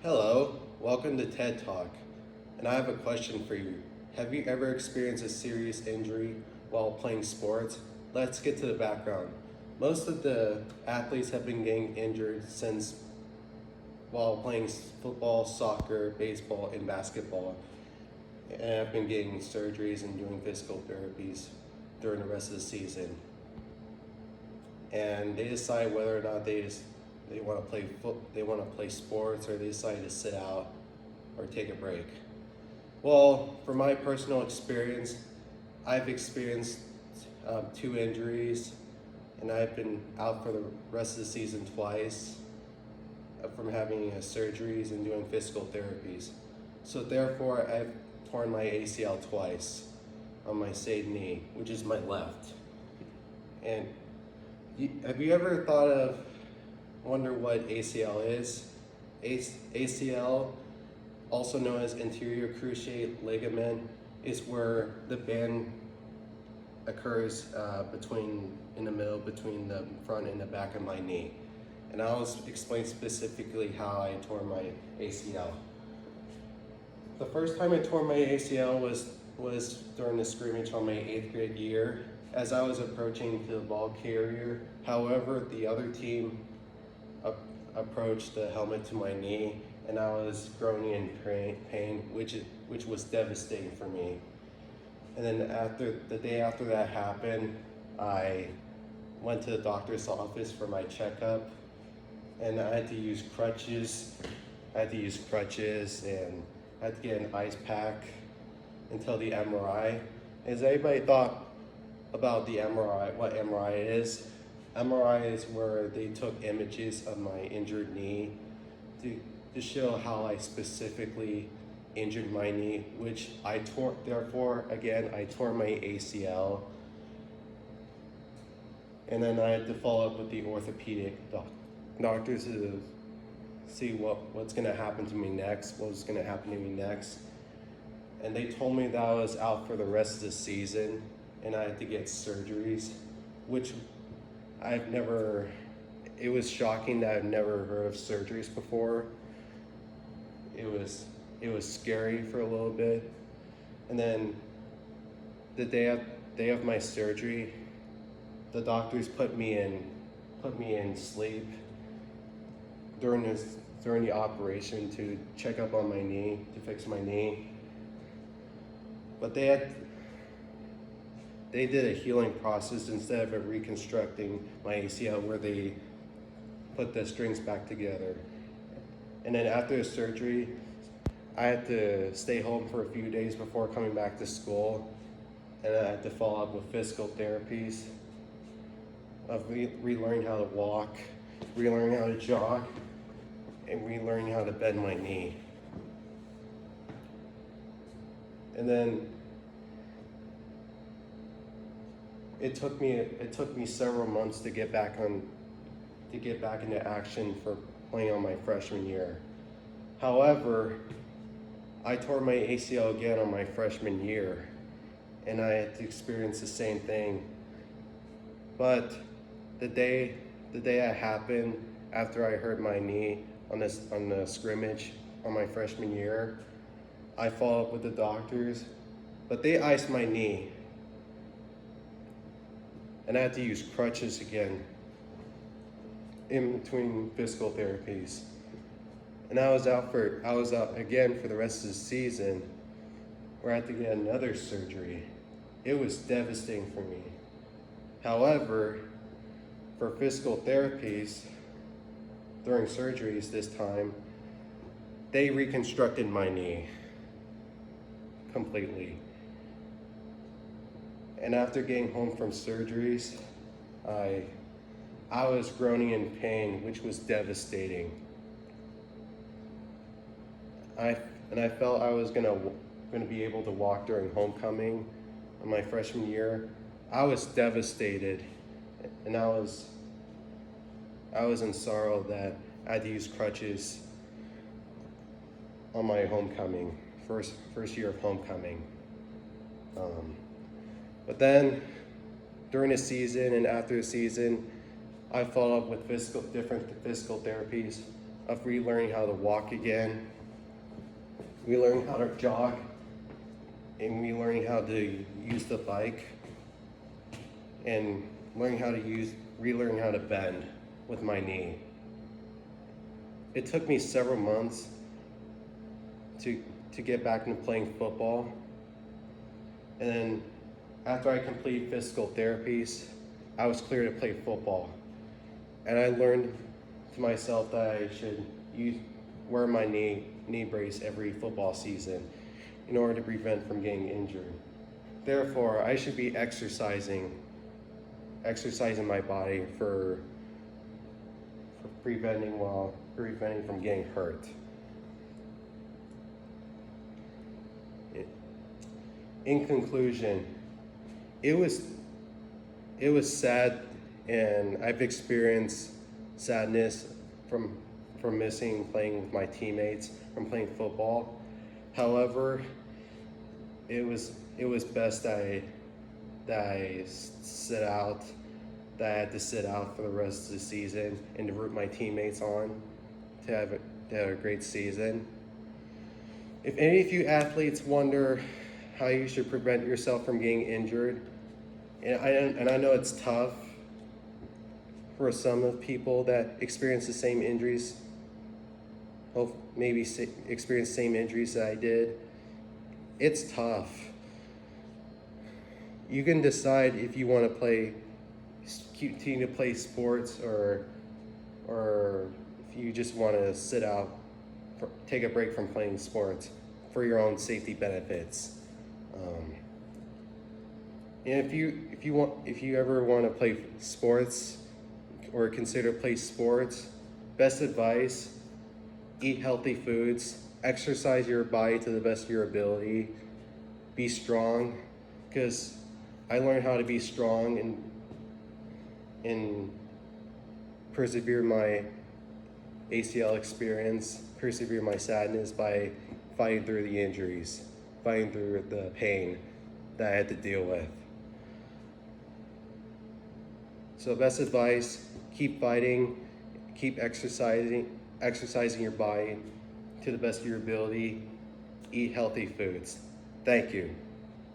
Hello, welcome to TED Talk. And I have a question for you. Have you ever experienced a serious injury while playing sports? Let's get to the background. Most of the athletes have been getting injured since while playing football, soccer, baseball, and basketball. And have been getting surgeries and doing physical therapies during the rest of the season. And they decide whether or not they want to they want to play sports, or they decide to sit out or take a break. Well, from my personal experience, I've experienced two injuries, and I've been out for the rest of the season twice from having surgeries and doing physical therapies. So therefore, I've torn my ACL twice on my same knee, which is my left. And have you ever wonder what ACL is? ACL, also known as anterior cruciate ligament, is where the bend occurs in the middle between the front and the back of my knee. And I'll explain specifically how I tore my ACL. The first time I tore my ACL was during the scrimmage on my 8th grade year as I was approaching the ball carrier. However, the other team approached the helmet to my knee, and I was groaning in pain, which was devastating for me. And then the day after that happened, I went to the doctor's office for my checkup, and I had to use crutches. and I had to get an ice pack until the MRI. Has anybody thought about the MRI, what MRI is? MRI is where they took images of my injured knee to show how I specifically injured my knee, which I tore. Therefore, again, I tore my ACL. And then I had to follow up with the orthopedic doctors to see what's gonna happen to me next, what was gonna happen to me next. And they told me that I was out for the rest of the season and I had to get surgeries, which it was shocking that I've never heard of surgeries before. It was scary for a little bit. And then the day of my surgery, the doctors put me in sleep during the operation to check up on my knee, to fix my knee. But they did a healing process instead of reconstructing my ACL, where they put the strings back together. And then after the surgery, I had to stay home for a few days before coming back to school, and I had to follow up with physical therapies of relearning how to walk, relearning how to jog, and relearning how to bend my knee. And then it took me several months to get back into action for playing on my freshman year. However, I tore my ACL again on my freshman year, and I had to experience the same thing. But the day it happened, after I hurt my knee on the scrimmage on my freshman year, I followed up with the doctors, but they iced my knee, and I had to use crutches again in between physical therapies. And I was out again for the rest of the season, where I had to get another surgery. It was devastating for me. However, for physical therapies, during surgeries this time, they reconstructed my knee completely. And after getting home from surgeries, I was groaning in pain, which was devastating. I felt I was gonna be able to walk during homecoming in my freshman year. I was devastated, and I was in sorrow that I had to use crutches on my homecoming, first year of homecoming. But then during the season and after the season, I followed up with different physical therapies of relearning how to walk again, relearning how to jog, and relearning how to use the bike, and relearning how to bend with my knee. It took me several months to get back into playing football. And then after I completed physical therapies, I was clear to play football. And I learned to myself that I should wear my knee brace every football season in order to prevent from getting injured. Therefore, I should be exercising my body for preventing from getting hurt. In conclusion, it was sad, and I've experienced sadness from missing playing with my teammates, from playing football. However, it was best that I had to sit out for the rest of the season and to root my teammates on to have a great season. If any of you athletes wonder how you should prevent yourself from getting injured, and I know it's tough for some of people that experience the same injuries, maybe experience the same injuries that I did. It's tough. You can decide if you want to continue to play sports, or if you just want to sit out, take a break from playing sports for your own safety benefits. And if you ever want to play sports or consider play sports, best advice: eat healthy foods, exercise your body to the best of your ability, be strong, because I learned how to be strong and persevere my ACL experience, persevere my sadness by fighting through the injuries, fighting through the pain that I had to deal with. So best advice: keep fighting, keep exercising your body to the best of your ability, eat healthy foods. Thank you.